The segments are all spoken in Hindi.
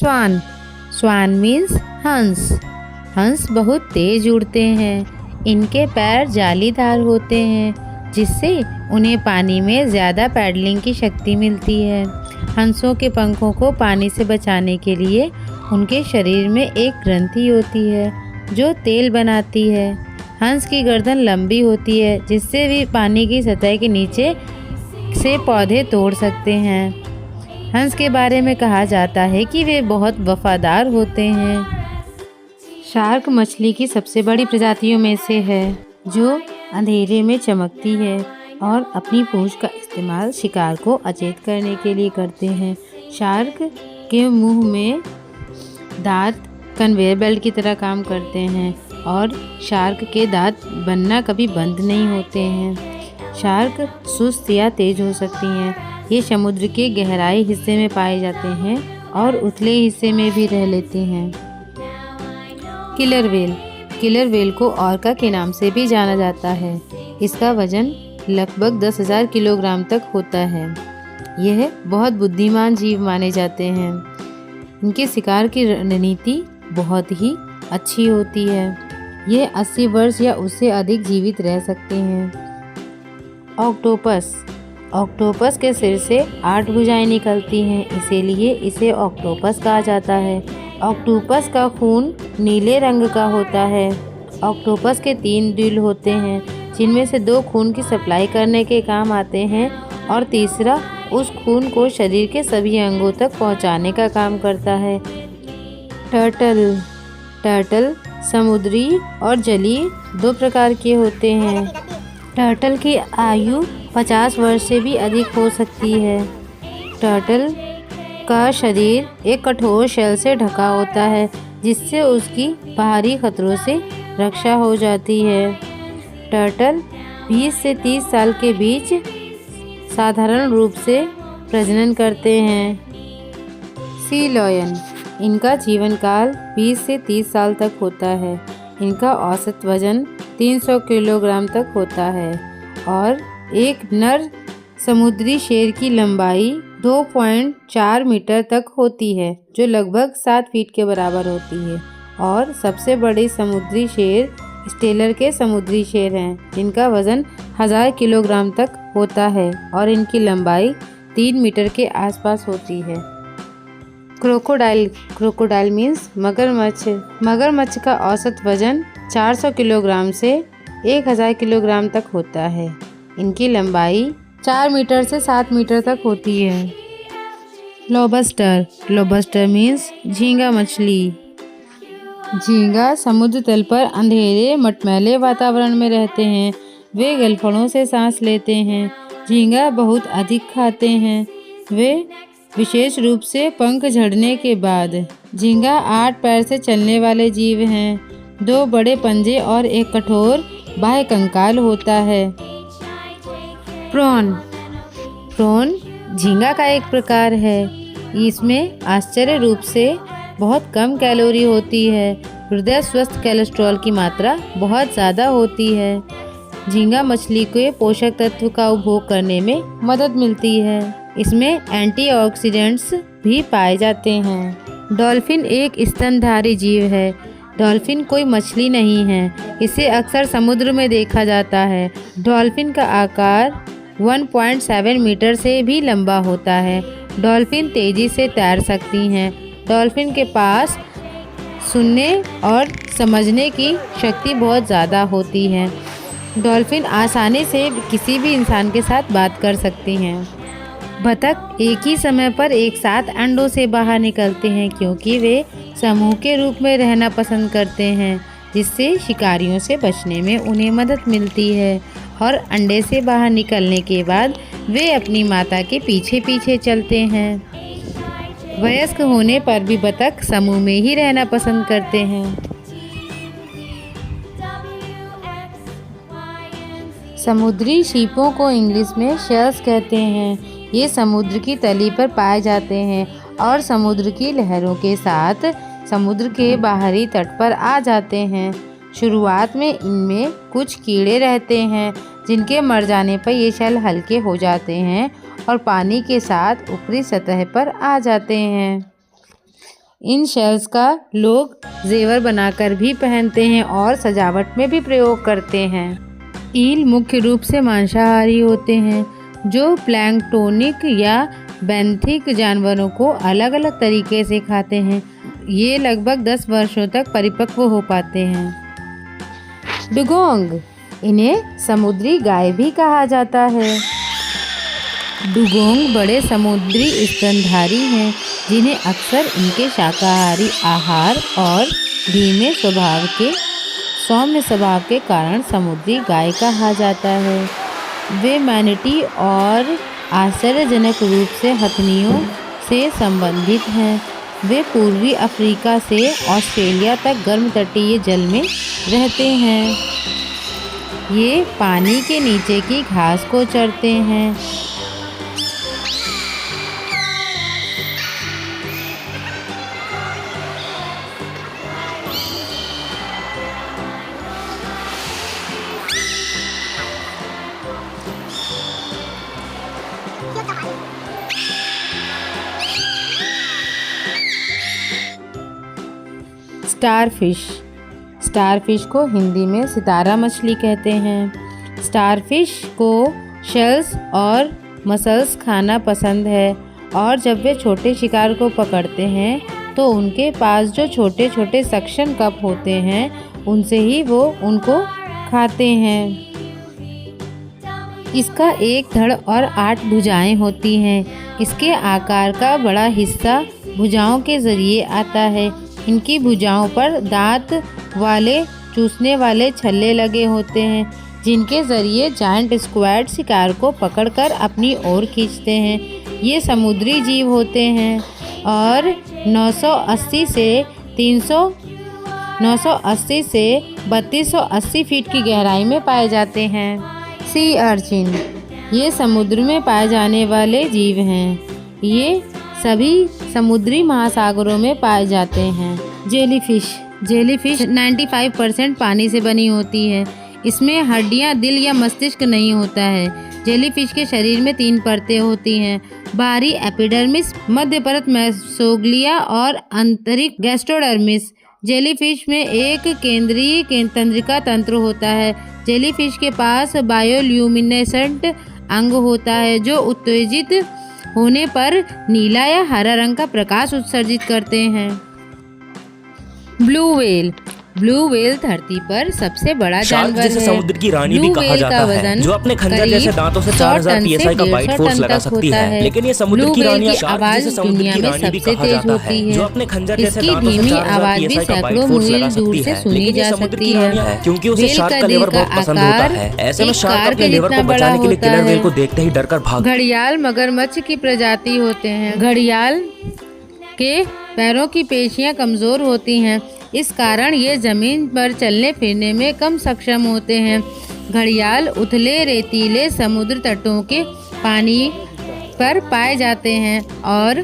स्वान। स्वान मीन्स हंस। हंस बहुत तेज उड़ते हैं। इनके पैर जालीदार होते हैं जिससे उन्हें पानी में ज़्यादा पैडलिंग की शक्ति मिलती है। हंसों के पंखों को पानी से बचाने के लिए उनके शरीर में एक ग्रंथि होती है जो तेल बनाती है। हंस की गर्दन लंबी होती है जिससे भी पानी की सतह के नीचे से पौधे तोड़ सकते हैं। हंस के बारे में कहा जाता है कि वे बहुत वफादार होते हैं। शार्क मछली की सबसे बड़ी प्रजातियों में से है जो अंधेरे में चमकती है और अपनी पूंछ का इस्तेमाल शिकार को अचेत करने के लिए करते हैं। शार्क के मुंह में दांत कन्वेयर बेल्ट की तरह काम करते हैं और शार्क के दांत बनना कभी बंद नहीं होते हैं। शार्क सुस्त या तेज हो सकती हैं। ये समुद्र के गहराई हिस्से में पाए जाते हैं और उथले हिस्से में भी रह लेते हैं। Killer whale. किलर व्हेल को ऑर्का के नाम से भी जाना जाता है। इसका वजन लगभग 10,000 किलोग्राम तक होता है। यह बहुत बुद्धिमान जीव माने जाते हैं। इनके शिकार की रणनीति बहुत ही अच्छी होती है। यह 80 वर्ष या उससे अधिक जीवित रह सकते हैं। ऑक्टोपस। ऑक्टोपस के सिर से 8 भुजाएं निकलती हैं, इसीलिए इसे ऑक्टोपस कहा जाता है। ऑक्टोपस का खून नीले रंग का होता है। ऑक्टोपस के 3 दिल होते हैं जिनमें से 2 खून की सप्लाई करने के काम आते हैं और तीसरा उस खून को शरीर के सभी अंगों तक पहुंचाने का काम करता है। टर्टल। टर्टल समुद्री और जलीय 2 प्रकार के होते हैं। टर्टल की आयु 50 वर्ष से भी अधिक हो सकती है। टर्टल का शरीर एक कठोर शेल से ढका होता है जिससे उसकी बाहरी खतरों से रक्षा हो जाती है। टर्टल 20 से 30 साल के बीच साधारण रूप से प्रजनन करते हैं। सी लॉयन। इनका जीवन काल 20 से 30 साल तक होता है। इनका औसत वजन 300 किलोग्राम तक होता है और एक नर समुद्री शेर की लंबाई 2.4 मीटर तक होती है जो लगभग 7 फीट के बराबर होती है। और सबसे बड़े समुद्री शेर स्टेलर के समुद्री शेर हैं जिनका वजन 1000 किलोग्राम तक होता है और इनकी लंबाई 3 मीटर के आसपास होती है। क्रोकोडाइल। क्रोकोडाइल मीन्स मगरमच्छ। मगरमच्छ का औसत वजन 400 किलोग्राम से 1000 किलोग्राम तक होता है। इनकी लंबाई 4 मीटर से 7 मीटर तक होती है। लॉबस्टर। लॉबस्टर मीन्स झींगा मछली। झींगा समुद्र तल पर अंधेरे मटमैले वातावरण में रहते हैं। वे गलफड़ों से सांस लेते हैं। झींगा बहुत अधिक खाते हैं। वे विशेष रूप से पंख झड़ने के बाद। झींगा 8 पैर से चलने वाले जीव हैं। 2 बड़े पंजे और एक कठोर बाह्य कंकाल होता है। प्रॉन। प्रॉन झींगा का एक प्रकार है। इसमें आश्चर्य रूप से बहुत कम कैलोरी होती है। हृदय स्वस्थ कोलेस्ट्रॉल की मात्रा बहुत ज़्यादा होती है। झींगा मछली के पोषक तत्व का उपभोग करने में मदद मिलती है। इसमें एंटीऑक्सीडेंट्स भी पाए जाते हैं। डॉल्फिन एक स्तनधारी जीव है। डॉल्फिन कोई मछली नहीं है। इसे अक्सर समुद्र में देखा जाता है। डॉल्फिन का आकार 1.7 मीटर से भी लंबा होता है। डॉल्फिन तेजी से तैर सकती हैं। डॉल्फिन के पास सुनने और समझने की शक्ति बहुत ज़्यादा होती है। डॉल्फिन आसानी से किसी भी इंसान के साथ बात कर सकती हैं। बतख एक ही समय पर एक साथ अंडों से बाहर निकलते हैं क्योंकि वे समूह के रूप में रहना पसंद करते हैं जिससे शिकारियों से बचने में उन्हें मदद मिलती है। और अंडे से बाहर निकलने के बाद वे अपनी माता के पीछे पीछे चलते हैं। वयस्क होने पर भी बतख समूह में ही रहना पसंद करते हैं। समुद्री सीपों को इंग्लिश में शेल्स कहते हैं। ये समुद्र की तली पर पाए जाते हैं और समुद्र की लहरों के साथ समुद्र के बाहरी तट पर आ जाते हैं। शुरुआत में इनमें कुछ कीड़े रहते हैं जिनके मर जाने पर ये शेल हल्के हो जाते हैं और पानी के साथ ऊपरी सतह पर आ जाते हैं। इन शेल्स का लोग जेवर बनाकर भी पहनते हैं और सजावट में भी प्रयोग करते हैं। ईल मुख्य रूप से मांसाहारी होते हैं जो प्लैंक्टोनिक या बेंथिक जानवरों को अलग अलग तरीके से खाते हैं। ये लगभग 10 वर्षों तक परिपक्व हो पाते हैं। डुगोंग, इन्हें समुद्री गाय भी कहा जाता है। डुगोंग बड़े समुद्री स्तनधारी हैं जिन्हें अक्सर इनके शाकाहारी आहार और धीमे सौम्य स्वभाव के कारण समुद्री गाय कहा जाता है। वे मैनिटी और आश्चर्यजनक रूप से हथनियों से संबंधित हैं। वे पूर्वी अफ्रीका से ऑस्ट्रेलिया तक गर्म तटीय जल में रहते हैं। ये पानी के नीचे की घास को चरते हैं। स्टारफिश को हिंदी में सितारा मछली कहते हैं। स्टारफिश को शेल्स और मसल्स खाना पसंद है और जब वे छोटे शिकार को पकड़ते हैं तो उनके पास जो छोटे छोटे सक्शन कप होते हैं उनसे ही वो उनको खाते हैं। इसका एक धड़ और 8 भुजाएं होती हैं। इसके आकार का बड़ा हिस्सा भुजाओं के जरिए आता है। इनकी भुजाओं पर दांत वाले चूसने वाले छल्ले लगे होते हैं जिनके जरिए जायंट स्क्वैड शिकार को पकड़कर अपनी ओर खींचते हैं। ये समुद्री जीव होते हैं और 980 से 3280 फीट की गहराई में पाए जाते हैं। सी अर्चिन, ये समुद्र में पाए जाने वाले जीव हैं। ये सभी समुद्री महासागरों में पाए जाते हैं। जेलीफिश 95% पानी से बनी होती है। इसमें हड्डियां, दिल या मस्तिष्क नहीं होता है। जेलीफिश के शरीर में 3 परतें होती हैं, बाहरी एपिडर्मिस, मध्य परत मेसोग्लिया और आंतरिक गैस्ट्रोडर्मिस। जेलीफिश में एक केंद्रीय तंत्रिका तंत्र होता है। जेलीफिश के पास बायोल्यूमिनेसेंट अंग होता है जो उत्तेजित होने पर नीला या हरा रंग का प्रकाश उत्सर्जित करते हैं। ब्लू व्हेल धरती पर सबसे बड़ा जानवर है। समुद्र की रानी भी कहा जाता है, जो अपने खंजर जैसे दांतों से 4000 पीएसआई का बाइट फोर्स लगा सकती है। लेकिन ये समुद्र की रानी आवाज दुनिया में सबसे तेज होती है। जो अपने खंजर जैसे इसकी धीमी आवाज भी सैकड़ों मील दूर से सुनी जा सकती है। क्योंकि उसे शार्क का लिवर बहुत पसंद होता है। ऐसे में शार्क अपने लिवर को बचाने के लिए किलर व्हेल को देखते ही डरकर भाग। घड़ियाल मगरमच्छ की प्रजाति होते हैं। घड़ियाल के पैरों की पेशियां कमजोर होती हैं, इस कारण ये जमीन पर चलने फिरने में कम सक्षम होते हैं। घड़ियाल उथले रेतीले समुद्र तटों के पानी पर पाए जाते हैं और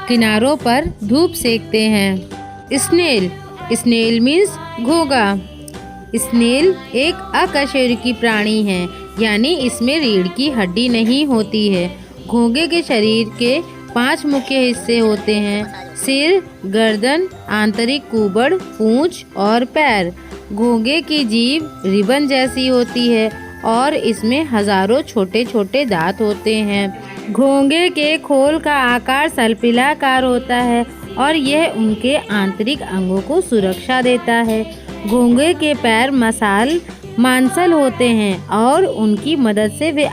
किनारों पर धूप सेकते हैं। स्नेल मीन्स घोंगा। स्नेल एक अकशेरुकी प्राणी है, यानी इसमें रीढ़ की हड्डी नहीं होती है। घोंगे के शरीर के 5 मुख्य हिस्से होते हैं: सिर, गर्दन, आंतरिक कुबड़, पूंछ और पैर। घोंगे की जीभ रिबन जैसी होती है और इसमें हजारों छोटे छोटे दांत होते हैं। घोंगे के खोल का आकार सर्पिलाकार होता है और यह उनके आंतरिक अंगों को सुरक्षा देता है। घोंगे के पैर मांसल होते हैं और उनकी मदद से वे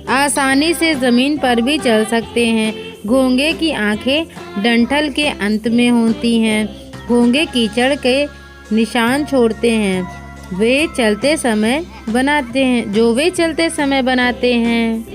आसानी से जमीन पर भी चल सकते हैं। घोंगे की आंखें डंठल के अंत में होती हैं। घोंगे कीचड़ के निशान छोड़ते हैं जो वे चलते समय बनाते हैं।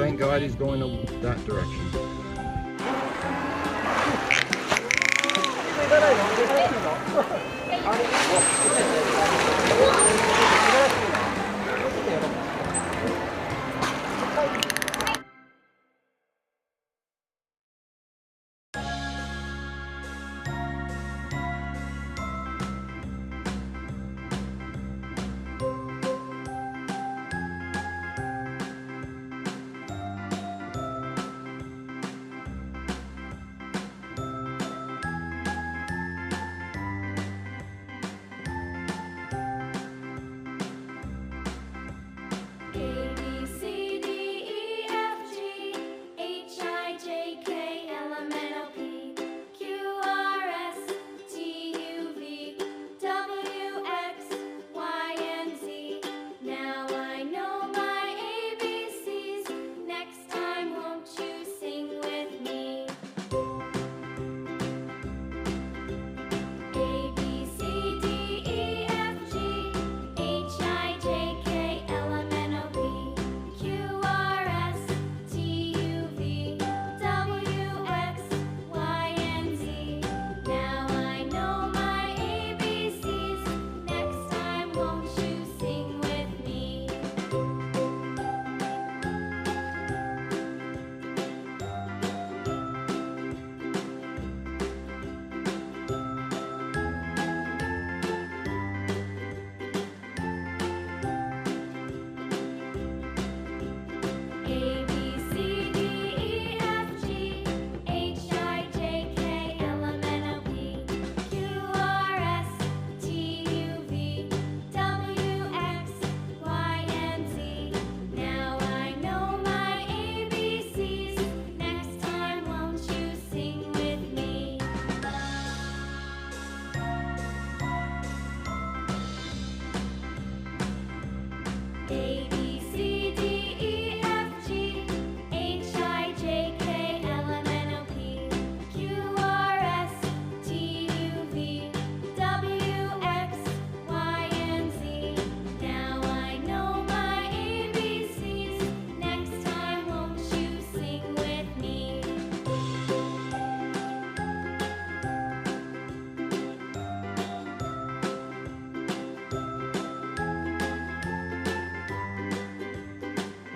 Thank God he's going that direction.